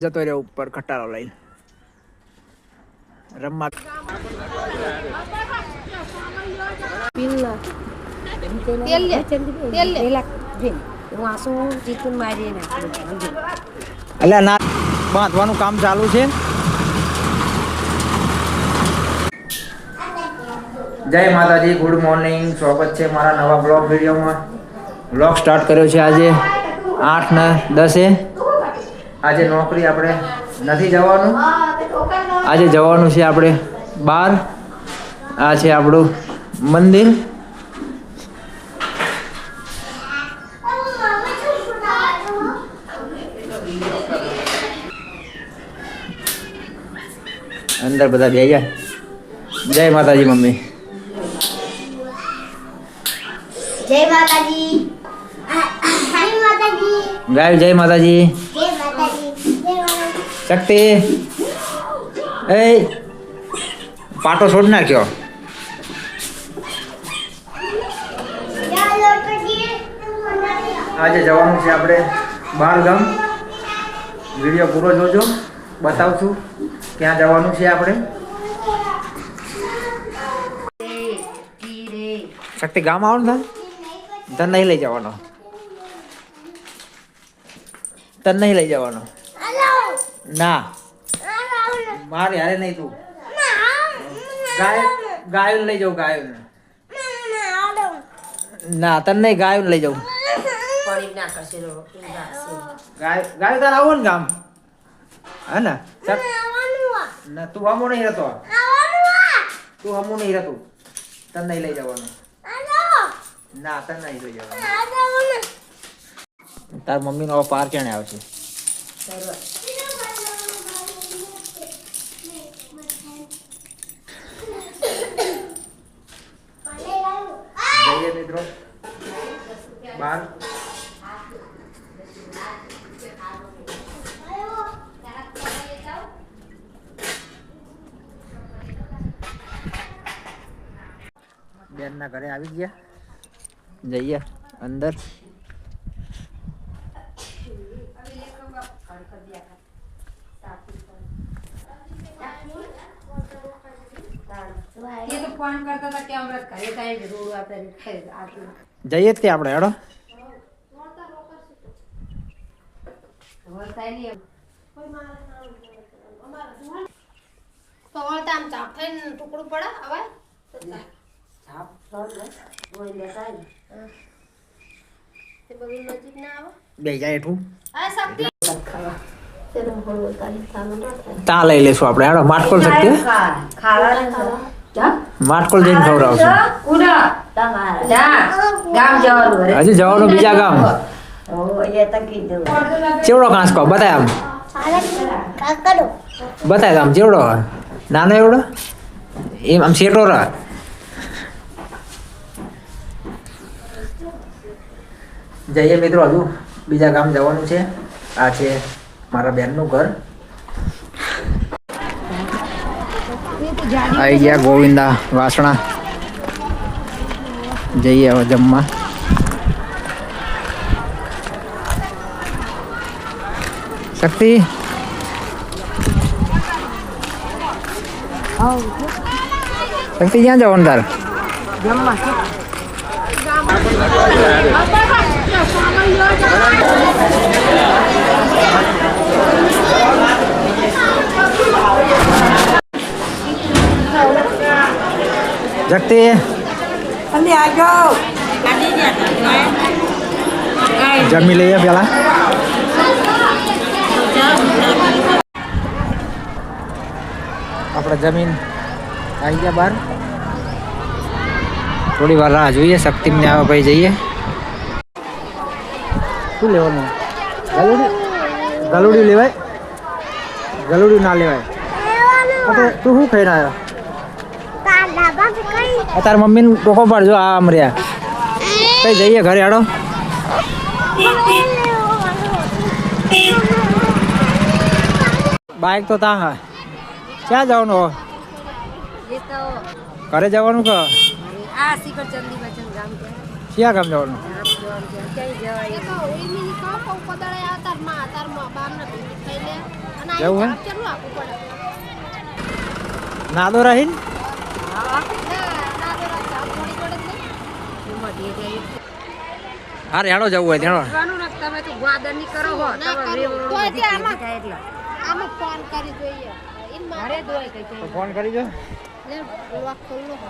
જતો રહ્યો ઉપર ખટારો લઈને રમવા. એટલે ના બાંધવાનું કામ ચાલુ છે. જય માતાજી, ગુડ મોર્નિંગ. સ્વાગત છે મારા નવા બ્લોગ વિડીયોમાં. બ્લોગ સ્ટાર્ટ કર્યો છે આજે 8 ને 10. આજે નોકરી આપણે નથી જવાનું. આજે જવાનું છે આપણે બહાર. આ છે આપણું મંદિર. અંદર બધા બે ગયા. જય માતાજી મમ્મી. જય માતાજી. જય માતાજી. ગાય જય માતાજી. જય માતાજી. જય માતાજી. શક્તિ એ પાટો છોડ નાખ્યો. આજે જવાનું છે આપણે બહાર ગામ. વિડીયો પૂરો જોજો, બતાવશું ક્યાં જવાનું છે આપણે. શક્તિ ગામ આવવાનું થાય, તને નહીં લઈ જવાનો. તને નહીં લઈ જવાનો. ના મારે હારે નહીં. તું ગાયું લઈ જાઉં. ગાયું ના તને નહીં, ગાયું લઈ જાઉં. ગાયું તારે આવો ને ગામ. હા ને ના, તું હમો નહીં રહેતો. તું હમો નહીં રહેતું. તને નહીં લઈ જવાનું. ના તને નહીં લઈ જવાનું. તાર મમ્મી નો પાર ક્યાં આવશે? જઈએ મિત્રો બાર. બેન ના ઘરે આવી ગયા. જઈએ અંદર. જઈએ જ કે આપણે હેડો. ટુકડું પડે હવે બે જાય એઠું તા લઈ લેશું આપણે. હેડો માટકોલ શકીએ. માટકોલ જઈને ખવડાવશું. હજી જવાનું બીજા ગામ. ચેવડો કાંસકો બતાય આમ. બતાય આમ ચેવડો નાનો એવડો એમ આમ શેટો રહ. જઈએ મિત્રો, હજુ બીજા ગામ જવાનું છે. આ છે મારા બેનનું ઘર. આવી ગયા ગોવિંદા વાસણા. જઈએ હવે જમવા. શક્તિ શક્તિ ક્યાં જવાનું તાર? શક્તિ જમી લઈએ પેલા. આપણે જમીન આવી ગયા બહાર. થોડી વાર રાહ જોઈએ. શક્તિને આવે ભાઈ જઈએ. શું લેવાનું? ગલુડિયું લેવાય? ગલુડિયું ના લેવાય. તું શું ખાઈને આવ્યો? તાર મમ્મીને ટોકો પાડજો. આ આમ રહ્યા. કઈ જઈએ ઘરે હાડો. બાઈક તો તા હા. ક્યાં જવાનું? ઘરે જવાનું કે ક્યાં ગામ જવાનું? જવું હે ચાલુ આપવું પડે નાદો રહીન ના તો ચાપ થોડી પડે જ નહીં હા રેડો જવું હોય તેડો તમે તો ગ્વાદરની કરો હો ના તમે કરું. રેવો તો બધી એટલે આમાં- ભેગી થાય એટલે. આમાં ફોન કરી જોઈએ ઈન મારે મારે દોય કઈ તો કઈ ફોન કરી જો લે લોક ખુલ્લો હો.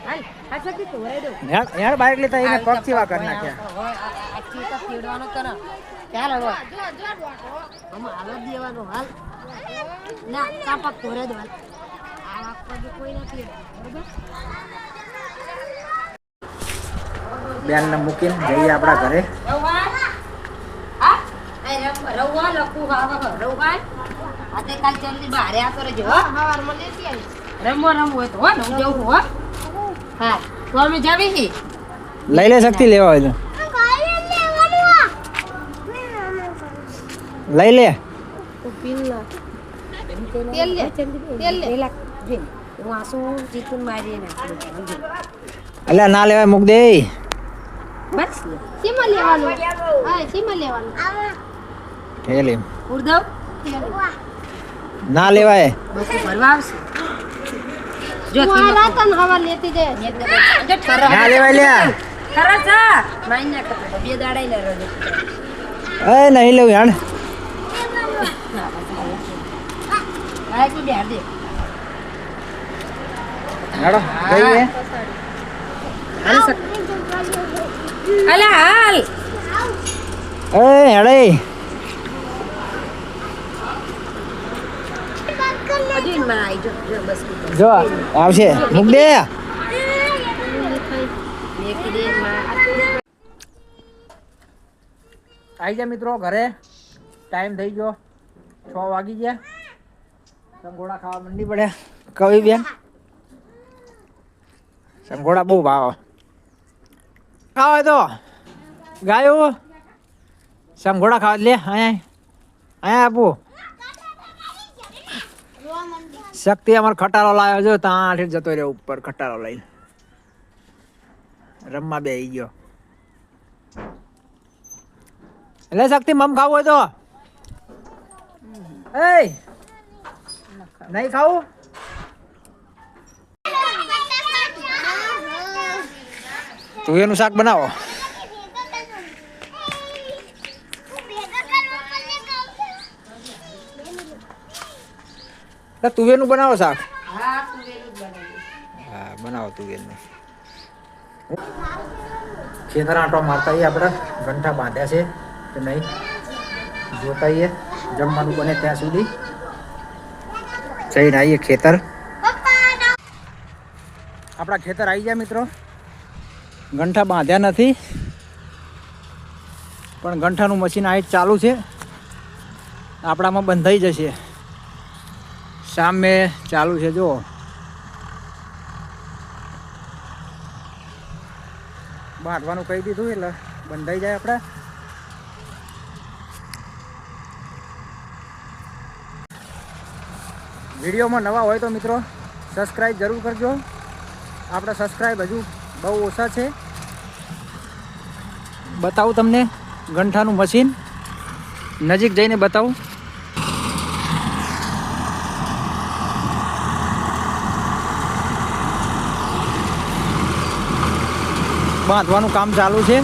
હાલ આ સકી તો વરે દો યાર બાઈક લેતા એને પગ સેવા કરી નાખ્યા આ ચીતા તેડવાનો કરો ચાલ હવે જો જો ડોટો આમ હાલ જ દેવાનો હાલ ના કાપક તો વરે દો હાલ આ વાક પર કોઈ નથી બરોબર બેન ને મૂકીને જઈએ આપણા ઘરે રવા હા એ રવા લખું હા રવા આ તે કાલ જલ્દી બહાર આ તો રહેજો હો હવારમાં લેતી આવી રમો હોય તો હો ને હું જઉં છું હો હા તો અમે જાવી હી લઈ લે શક્તિ લેવા હોય તો લઈ લે તેલ લે તેલ લે પેલા જોઈ હું આસુ ચીકન મારી નાખું અલ્યા ના લેવાય મૂક દે બસ સીમા લેવાનું હા સીમા લેવાનું એ લે ઉડદવ ના લેવાય બકુ ભરવા આવશે જો હું આ રાતન હવા લેતી જાય ના લેવાય લ્યા ખરા માઈ ના કરતો બે દાડા લે રોજ એ નહીં લેવું યાર આ કી બે દે હેડો જઈએ હાલ સક અલા હાલ એ હેડે અજી માં આઈ જો બસ જો આવશે મૂક દે મેકી દે માં આવી જા મિત્રો ઘરે ટાઈમ થઈ ગયો 6 વાગી ગયા સંગોડા ખાવા મંડી પડ્યા કવિ બેન સંગોડા બહુ ભાવ ખાવા તો ગાયો સંગોડા ખાવા લે અહીંયા આપું શક્તિ અમાર ખટારો લાવ્યો જો ત્યાં આઠ જતો રહ્યો ઉપર ખટારો લઈને રમવા બેસી ગયો એટલે શક્તિ મમ ખાવું હોય તો એ નહીં ખાવું તુવેરનું શાક બનાવો તુવેરનું બનાવો શાક હા તું વેલું બનાવી હા બનાવો તુવેરનું ખેતર આંટો મારતા આપણે ગંઠા બાંધ્યા છે કે નહીં જોતા જમવાનું બને ત્યાં સુધી જઈને આવીએ ખેતર આપણા ખેતર આવી ગયા મિત્રો ગંઠા બાંધ્યા નથી પણ ગંઠાનું મશીન આ ચાલુ છે આપણામાં બંધાઈ જશે સામે ચાલુ છે જો બાંધવાનું કહી દીધું એટલે બંધાઈ જાય આપણે વિડીયોમાં નવા હોય તો મિત્રો સબસ્ક્રાઈબ જરૂર કરજો આપણા સબસ્ક્રાઈબ હજુ બહુ ઓછા છે બતાવું તમને ગંઠાનું મશીન નજીક જઈને બતાવું બાંધવાનું કામ ચાલુ છે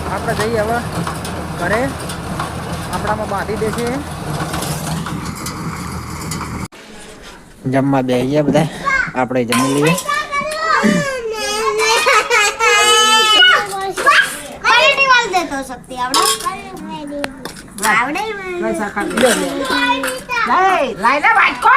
આપણે જઈએ હવે ઘરે આપણામાં બાંધી દેશે જમવા બેસીએ બધા આપણે જમી લઈએ દેતો શક્તિ આવડે લાઈ લે વાટકો